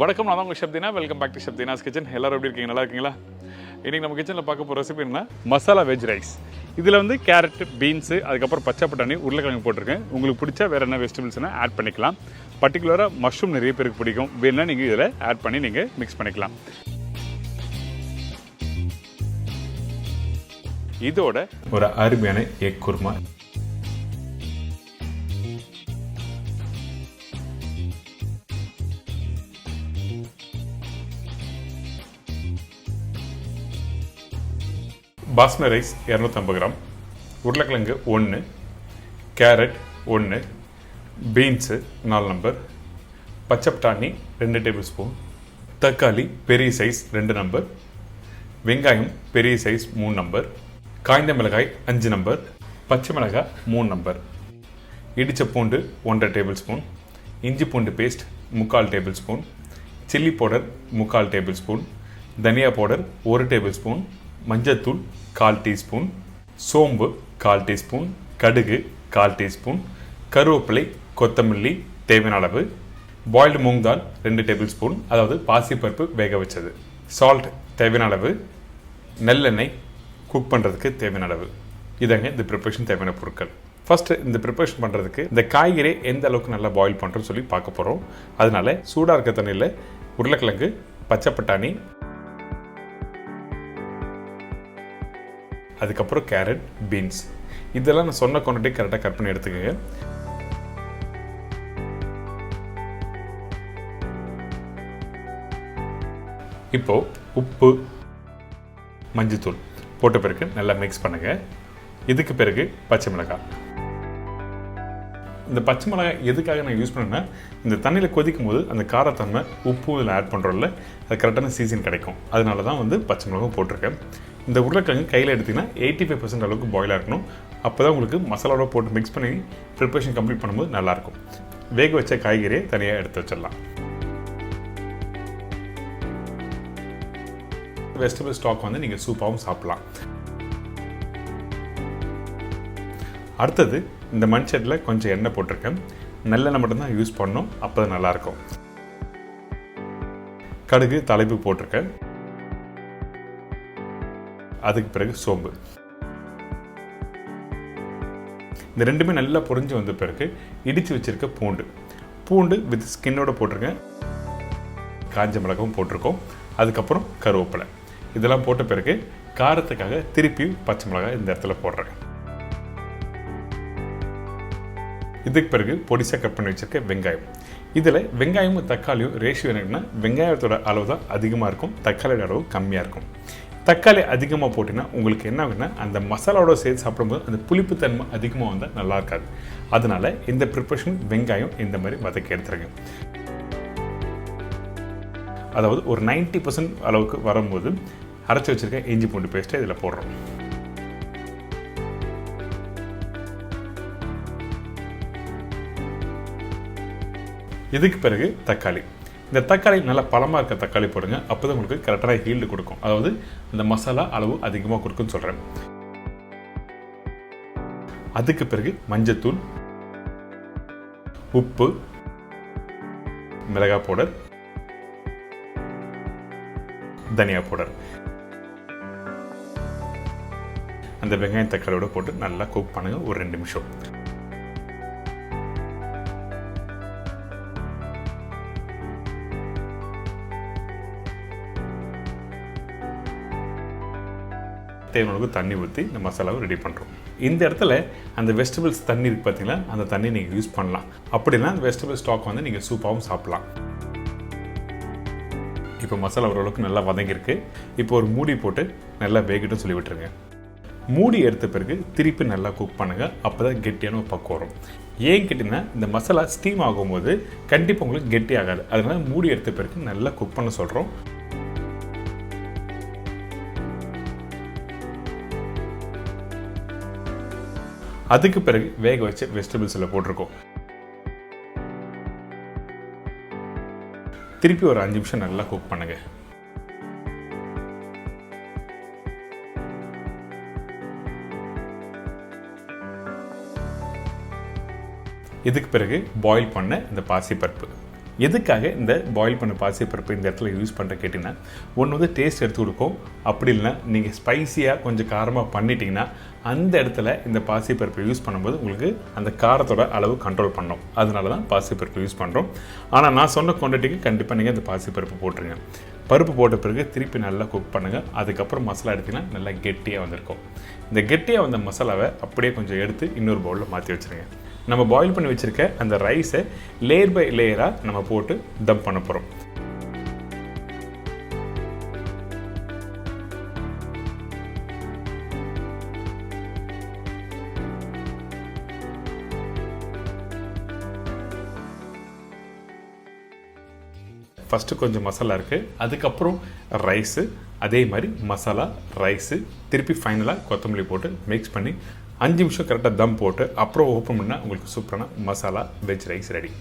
வணக்கம், நான் உங்கள் chef Dheena. Welcome back to chef Dheena's kitchen. எல்லாரும் எப்படி இருக்கீங்க? நல்லா இருக்கீங்களா? இன்றைக்கி நம்ம கிச்சனில் பார்க்க போகிற ரெசிபி என்ன, மசாலா வெஜ் ரைஸ். இதில் வந்து கேரட், பீன்ஸு, அதுக்கப்புறம் பச்சை பட்டாணி, உருளைக்கிழங்கு போட்டிருக்கேன். உங்களுக்கு பிடிச்சா வேறு என்ன வெஜிடபிள்ஸ்னால் ஆட் பண்ணிக்கலாம். பர்டிகுலராக மஷ்ரூம் நிறைய பேருக்கு பிடிக்கும். வேணுன்னா நீங்கள் இதில் ஆட் பண்ணி நீங்கள் மிக்ஸ் பண்ணிக்கலாம். இதோட ஒரு அருமையான egg kurma, basmati rice 250 gram, உருளைக்கிழங்கு 1, கேரட் 1, பீன்ஸு 4 நம்பர், பச்சை பட்டாணி 2 டேபிள் ஸ்பூன், தக்காளி பெரிய சைஸ் 2 நம்பர், வெங்காயம் பெரிய சைஸ் 3 நம்பர், காய்ந்த மிளகாய் 5 நம்பர், பச்சை மிளகாய் 3 நம்பர், இடித்த பூண்டு 1.5 டேபிள் ஸ்பூன், இஞ்சி பூண்டு paste 3/4 tablespoon, chilli powder 3/4 tablespoon, தனியா பவுடர் 1 டேபிள் ஸ்பூன், மஞ்சத்தூள் 1/4 டீஸ்பூன், சோம்பு 1/4 டீஸ்பூன், கடுகு 1/4 டீஸ்பூன், கருவேப்பிலை, கொத்தமல்லி தேவையான அளவு, பாயில்டு மூங் தால் 2 டேபிள் ஸ்பூன், அதாவது பாசிப்பருப்பு வேக வச்சது, சால்ட் தேவையான அளவு, நல்லெண்ணெய் குக் பண்ணுறதுக்கு தேவையான அளவு. இதாங்க இந்த ப்ரிப்பரேஷன் தேவையான பொருட்கள். ஃபஸ்ட்டு இந்த ப்ரிப்பரேஷன் பண்ணுறதுக்கு இந்த காய்கறி எந்த அளவுக்கு நல்லா பாயில் பண்ணுறோன்னு சொல்லி பார்க்க போகிறோம். அதனால சூடாக இருக்க தண்ணியில் உருளைக்கிழங்கு, பச்சை பட்டாணி, அதுக்கப்புறம் கேரட், பீன்ஸ், இதெல்லாம் நான் சொன்ன குவான்டிட்டி கரெக்டாக கட் பண்ணி எடுத்துக்கோங்க. இப்போது உப்பு, மஞ்சத்தூள் போட்ட பிறகு நல்லா மிக்ஸ் பண்ணுங்கள். இதுக்கு பிறகு பச்சை மிளகாய். இந்த பச்சை மிளகாய் எதுக்காக நான் யூஸ் பண்ணேன்னா, இந்த தண்ணியில் கொதிக்கும் போது அந்த காரத்தன்மை உப்பு இதில் ஆட் பண்ணுறோம்ல, அது கரெக்டான சீசன் கிடைக்கும். அதனால தான் வந்து பச்சை மிளகாய் போட்டிருக்கேன். இந்த உருளைக்கிழங்கு கையில் எடுத்திங்கன்னா 85% அளவுக்கு பாயிலாக இருக்கணும். அப்போ தான் உங்களுக்கு மசாலாவோட போட்டு மிக்ஸ் பண்ணி ப்ரிப்பரேஷன் கம்ப்ளீட் பண்ணும்போது நல்லாயிருக்கும். வேக வச்ச காய்கறியை தனியாக எடுத்து வச்சிடலாம். வெஜிடபிள் ஸ்டாக் வந்து நீங்கள் சூப்பாகவும் சாப்பிட்லாம். அடுத்தது இந்த மண்சட்டியில் கொஞ்சம் எண்ணெய் போட்டிருக்கேன். நல்லெண்ணெய் மட்டும்தான் யூஸ் பண்ணணும், அப்போ தான் நல்லாயிருக்கும். கடுகு, தலைப்பு போட்டிருக்கேன். அதுக்கு பிறகு சோம்பு. இந்த ரெண்டுமே நல்லா பொரிஞ்சு வந்த பிறகு இடித்து வச்சுருக்க பூண்டு வித் ஸ்கின்னோட போட்டிருக்கேன். காஞ்ச மிளகாவும் போட்டிருக்கோம். அதுக்கப்புறம் கருவேப்பிலை. இதெல்லாம் போட்ட பிறகு காரத்துக்காக திருப்பி பச்சை மிளகாய் இந்த இடத்துல போடுறேன். இதுக்கு பிறகு பொடிசாக கட் பண்ணி வச்சுருக்க வெங்காயம். இதில் வெங்காயமும் தக்காளியும் ரேஷியோ என்னன்னா, வெங்காயத்தோட அளவு தான் அதிகமாக இருக்கும், தக்காளியோட அளவு கம்மியாக இருக்கும். தக்காளி அதிகமாக போட்டிங்கன்னா உங்களுக்கு என்ன ஆகுன்னா, அந்த மசாலாவோட சேர்த்து சாப்பிடும்போது அந்த புளிப்புத்தன்மை அதிகமாக வந்தால் நல்லா இருக்காது. அதனால் இந்த ப்ரிப்பரேஷன் வெங்காயம் இந்த மாதிரி வதக்கி எடுத்துருங்க. அதாவது ஒரு 90% அளவுக்கு வரும்போது அரைச்சி வச்சுருக்க இஞ்சி பூண்டு பேஸ்ட்டை இதில் போடுறோம். இதுக்கு பிறகு தக்காளி. இந்த தக்காளி நல்லா பழமாக இருக்க தக்காளி போடுங்க. அப்போ தான் உங்களுக்கு கரெக்டான ஹீல்டு கொடுக்கும். அதாவது இந்த மசாலா அளவு அதிகமாக கொடுக்குன்னு சொல்கிறேன். அதுக்கு பிறகு மஞ்சத்தூள், உப்பு, மிளகாய் பவுடர், தனியா பவுடர். அந்த வெங்காயம் தக்காளியோட போட்டு நல்லா குக் பண்ணுங்க ஒரு 2 நிமிஷம். தேவையான தண்ணி ஊற்றி இந்த மசாலாவை ரெடி பண்ணுறோம். இந்த இடத்துல அந்த வெஜிடபிள்ஸ் தண்ணி இருக்குது பார்த்தீங்களா, அந்த தண்ணி நீங்கள் யூஸ் பண்ணலாம். அப்படின்னா அந்த வெஜிடபிள் ஸ்டாக் வந்து நீங்கள் சூப்பாகவும் சாப்பிட்லாம். இப்போ மசாலா ஓரளவுக்கு நல்லா வதங்கியிருக்கு. இப்போ ஒரு மூடி போட்டு நல்லா வேகட்டும் சொல்லி விட்டுருங்க. மூடி எடுத்த பிறகு திருப்பி நல்லா குக் பண்ணுங்கள். அப்போ தான் கெட்டியான ஒரு பக்கம் வரும். ஏன் கேட்டிங்கன்னா, இந்த மசாலா ஸ்டீம் ஆகும்போது கண்டிப்பாக உங்களுக்கு கெட்டி ஆகாது. அதனால மூடி எடுத்த பிறகு நல்லா குக் பண்ண சொல்கிறோம். அதுக்கு பிறகு வேக வச்ச வெஜிடபிள்ஸில் போட்டிருக்கோம். திருப்பி ஒரு 5 நிமிஷம் நல்லா குக் பண்ணுங்க. இதுக்கு பிறகு பாயில் பண்ண இந்த பாசிப்பருப்பு எதுக்காக இந்த பாயில் பண்ண பாசிப்பருப்பு இந்த இடத்துல யூஸ் பண்ணுற கேட்டிங்கன்னா, ஒன்று வந்து டேஸ்ட் எடுத்து கொடுக்கும். அப்படி இல்லைனா நீங்கள் ஸ்பைஸியாக கொஞ்சம் காரமாக பண்ணிட்டீங்கன்னா அந்த இடத்துல இந்த பாசிப்பருப்பு யூஸ் பண்ணும்போது உங்களுக்கு அந்த காரத்தோட அளவு கண்ட்ரோல் பண்ணணும். அதனால தான் பாசிப்பருப்பு யூஸ் பண்ணுறோம். ஆனால் நான் சொன்ன குவான்டிட்டிக்கு கண்டிப்பாக நீங்கள் இந்த பாசிப்பருப்பு போட்டுருங்க. பருப்பு போட்ட பிறகு திருப்பி நல்லா குக் பண்ணுங்கள். அதுக்கப்புறம் மசாலா எடுத்திங்கன்னா நல்லா கெட்டியாக வந்திருக்கும். இந்த கெட்டியாக வந்த மசாலாவை அப்படியே கொஞ்சம் எடுத்து இன்னொரு பவுலில் மாற்றி வச்சுருங்க. நம்ம பாயில் பண்ணி வச்சுருக்க அந்த ரைஸை லேயர் பை லேயராக நம்ம போட்டு தம் பண்ண போகிறோம். ஃபஸ்ட்டு கொஞ்சம் மசாலா இருக்குது, அதுக்கப்புறம் ரைஸு, அதே மாதிரி மசாலா ரைஸு, திருப்பி ஃபைனலாக கொத்தமல்லி போட்டு மிக்ஸ் பண்ணி 5 நிமிஷம் கரெக்டாக தம் போட்டு அப்புறம் ஓப்பன் பண்ணால் உங்களுக்கு சூப்பரான மசாலா வெஜ் ரைஸ் ரெடி.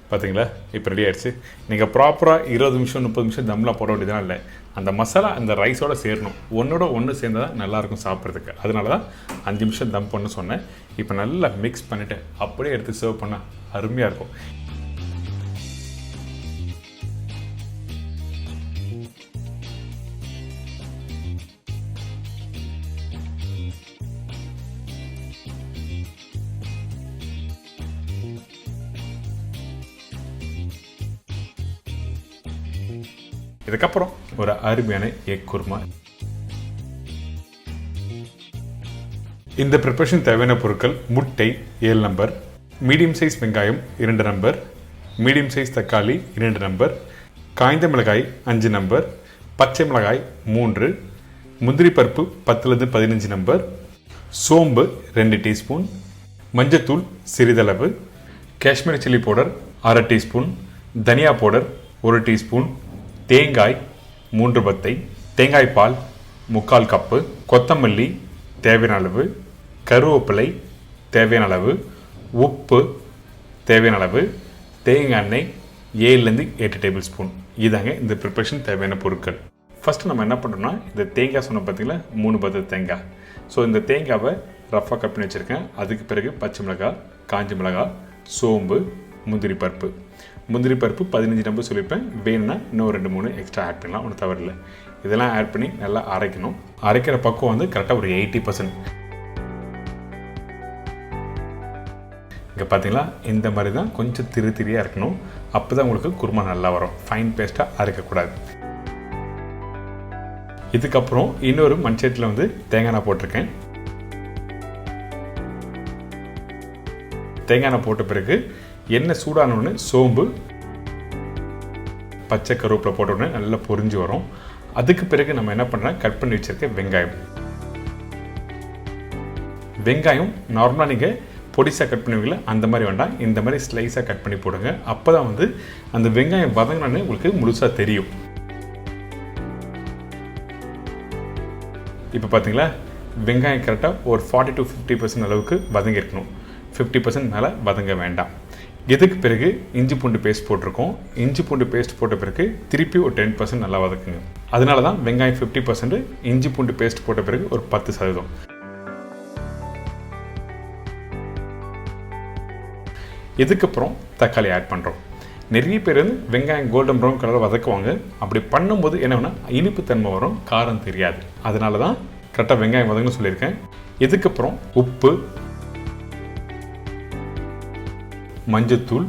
பார்த்தீங்களா, இப்போ ரெடி ஆகிடுச்சு. நீங்கள் ப்ராப்பராக 20 நிமிஷம் 30 நிமிஷம் தம்லாம் போட வேண்டியதான் இல்லை. அந்த மசாலா அந்த ரைஸோடு சேரணும். ஒன்றோட ஒன்று சேர்ந்தால் தான் நல்லாயிருக்கும் சாப்பிட்றதுக்கு. அதனால தான் 5 நிமிஷம் தம் பண்ண சொன்னேன். இப்போ நல்லா மிக்ஸ் பண்ணிவிட்டு அப்படியே எடுத்து சர்வ் பண்ணால் அருமையாக இருக்கும். இதுக்கப்புறம் ஒரு அருமையான எக் குருமா. இந்த ப்ரிப்பரேஷன் தேவையான பொருட்கள்: முட்டை 7 நம்பர், மீடியம் சைஸ் வெங்காயம் 2 நம்பர், மீடியம் சைஸ் தக்காளி 2 நம்பர், காய்ந்த மிளகாய் 5 நம்பர், பச்சை மிளகாய் 3, முந்திரி பருப்பு 10லிருந்து 15 நம்பர், சோம்பு 2 டீஸ்பூன், மஞ்சத்தூள் சிறிதளவு, காஷ்மீரி சில்லி பவுடர் 1/2 டீஸ்பூன், தனியா பவுடர் 1 டீஸ்பூன், தேங்காய் 3 பத்தை, தேங்காய் பால் 3/4 கப்பு, கொத்தமல்லி தேவையான அளவு, கருவேப்பிலை தேவையான அளவு, உப்பு தேவையான அளவு, தேங்காய் எண்ணெய் 7லேருந்து 8 டேபிள் ஸ்பூன். இதாங்க இந்த ப்ரிப்பரேஷன் தேவையான பொருட்கள். ஃபஸ்ட்டு நம்ம என்ன பண்ணுறோம்னா, இந்த தேங்காய் சொன்ன பார்த்தீங்களா 3 பத்து தேங்காய். ஸோ இந்த தேங்காவை ரஃபாக கட் பண்ணி வச்சுருக்கேன். அதுக்கு பிறகு பச்சை மிளகாய், காஞ்ச மிளகாய், சோம்பு, முந்திரி பருப்பு. முந்திரி பருப்பு 15 நம்பர் சொல்லியிருப்பேன். வேணும்னா இன்னும் 2-3 எக்ஸ்ட்ரா ஆட் பண்ணலாம், ஒன்றும் தவறில்லை. இதெல்லாம் ஆட் பண்ணி நல்லா அரைக்கணும். அரைக்கிற பக்கம் வந்து கரெக்டாக ஒரு 80%. இங்கே பார்த்தீங்களா, இந்த மாதிரி தான் கொஞ்சம் திரியாக இருக்கணும். அப்போ தான் உங்களுக்கு குருமா நல்லா வரும். ஃபைன் பேஸ்ட்டாக அரைக்கக்கூடாது. இதுக்கப்புறம் இன்னொரு மண்சட்டியில் வந்து தேங்காய் எண்ணெய் போட்டிருக்கேன். தேங்காய் எண்ணெய் போட்ட பிறகு எண்ணெய் சூடானோடனே சோம்பு, பச்சை கருவேப்பிலை போட்ட உடனே நல்லா பொரிஞ்சு வரும். அதுக்கு பிறகு நம்ம என்ன பண்ணுறோம், கட் பண்ணி வச்சுருக்க வெங்காயம். வெங்காயம் நார்மலாக நீங்கள் பொடிசாக கட் பண்ணுவீங்களா, அந்த மாதிரி வேண்டாம், இந்த மாதிரி ஸ்லைஸாக கட் பண்ணி போடுங்க. அப்போ தான் வந்து அந்த வெங்காயம் வதங்கினோடனே உங்களுக்கு முழுசாக தெரியும். இப்போ பார்த்தீங்களா, வெங்காயம் கரெக்டாக ஒரு 40 to 50% அளவுக்கு வதங்கியிருக்கணும். 50% மேலே வதங்க வேண்டாம். இதுக்கு பிறகு இஞ்சி பூண்டு பேஸ்ட் போட்டிருக்கோம். இஞ்சி பூண்டு பேஸ்ட் போட்ட பிறகு திருப்பி ஒரு 10% நல்லா வதக்குங்க. அதனால தான் வெங்காயம் 50%, இஞ்சி பூண்டு பேஸ்ட் போட்ட பிறகு ஒரு 10%. இதுக்கப்புறம் தக்காளி ஆட் பண்ணுறோம். நிறைய பேர் வந்து வெங்காயம் கோல்டன் ப்ரௌன் கலரில் வதக்குவாங்க. அப்படி பண்ணும்போது என்னன்னா இனிப்பு தன்மை வரும், காரம் தெரியாது. அதனால தான் கரெக்டாக வெங்காயம் வதங்கன்னு சொல்லியிருக்கேன். இதுக்கப்புறம் உப்பு, மஞ்சத்தூள்,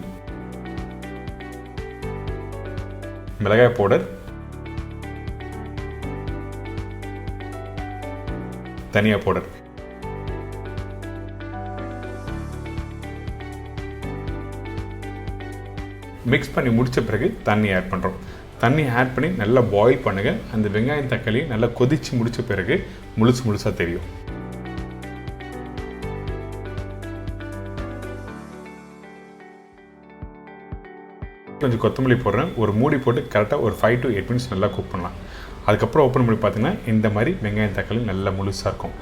மிளகாய் பவுடர், தனியா பவுடர். மிக்ஸ் பண்ணி முடித்த பிறகு தண்ணி ஆட் பண்ணுறோம். தண்ணி ஆட் பண்ணி நல்லா பாயில் பண்ணுங்கள். அந்த வெங்காயம் தக்காளி நல்லா கொதித்து முடித்த பிறகு முழுசாக தெரியும். கொஞ்சம் கொத்தமல்லி போடுறேன். ஒரு மூடி போட்டு கரெக்டாக ஒரு 5 to 8 மினிட்ஸ் நல்லா குக் பண்ணலாம். அதுக்கப்புறம் ஓப்பன் பண்ணி பார்த்தீங்கன்னா இந்த மாதிரி வெங்காயம் தக்காளி நல்லா முழுசாக இருக்கும்.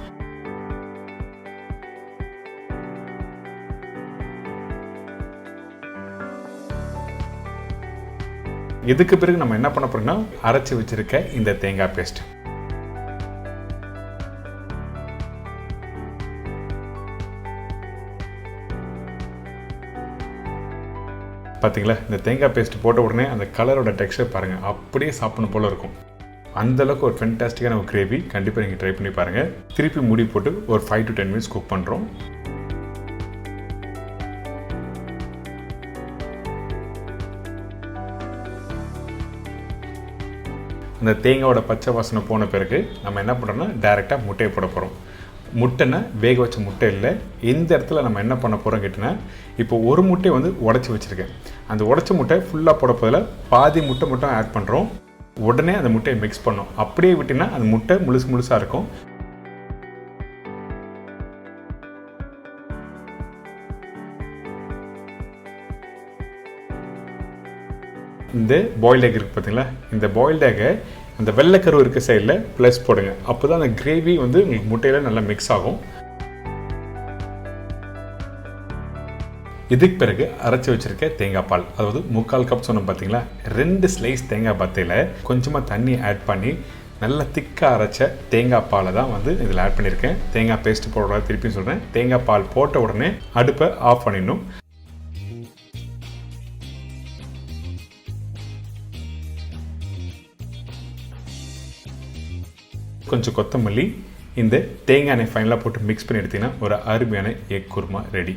இதுக்கு பிறகு நம்ம என்ன பண்ண போறோம்னா அரைச்சி வச்சிருக்க இந்த தேங்காய் பேஸ்ட். பார்த்தீங்களா, இந்த தேங்காய் பேஸ்ட் போட்ட உடனே அந்த கலரோட டெக்ஸ்சர் பாருங்கள், அப்படியே சாப்பிடணும் போல் இருக்கும். அந்தளவுக்கு ஒரு ஃபென்டாஸ்டிக்கான ஒரு கிரேவி. கண்டிப்பாக நீங்கள் ட்ரை பண்ணி பாருங்கள். திருப்பி மூடி போட்டு ஒரு 5 to 10 minutes குக் பண்ணுறோம். அந்த தேங்காயோட பச்சை வாசனை போன பிறகு நம்ம என்ன பண்ணுறோம்னா டைரெக்டாக முட்டையை போட போகிறோம். முட்டைன்னா வேக வச்ச முட்டை இல்லை. இந்த இடத்துல நம்ம என்ன பண்ண போகிறோம் கேட்டிங்கன்னா, இப்போ ஒரு முட்டையை வந்து உடச்சி வச்சுருக்கேன். அந்த உடச்ச முட்டை ஃபுல்லாக போட போதில் பாதி முட்டை மட்டும் ஆட் பண்ணுறோம். உடனே அந்த முட்டையை மிக்ஸ் பண்ணோம். அப்படியே விட்டிங்கன்னா அந்த முட்டை முழுசாக இருக்கும். இந்த பாயில்டு எக் இருக்குது பார்த்தீங்களா, இந்த பாயில்டு எக்கை அந்த வெள்ளைக்கரு இருக்க சைடில் ப்ளஸ் போடுங்க. அப்போ தான் அந்த கிரேவி வந்து உங்களுக்கு முட்டையில் நல்லா மிக்ஸ் ஆகும். இதுக்கு பிறகு அரைச்சி வச்சுருக்க தேங்காய் பால், அதாவது 3/4 கப் சொன்னோம் பார்த்தீங்களா, 2 ஸ்லைஸ் தேங்காய் பத்தையில் கொஞ்சமாக தண்ணி ஆட் பண்ணி நல்லா திக்காக அரைச்ச தேங்காய் பாலை தான் வந்து இதில் ஆட் பண்ணியிருக்கேன். தேங்காய் பேஸ்ட் போட திருப்பியும் சொல்கிறேன், தேங்காய் பால் போட்ட உடனே அடுப்பை ஆஃப் பண்ணிடணும். கொஞ்சம் கொத்தமல்லி, இந்த தேங்காய் எண்ணெய் ஃபைனலாக போட்டு மிக்ஸ் பண்ணி எடுத்திங்கன்னா ஒரு அருமையான எக் குருமா ரெடி.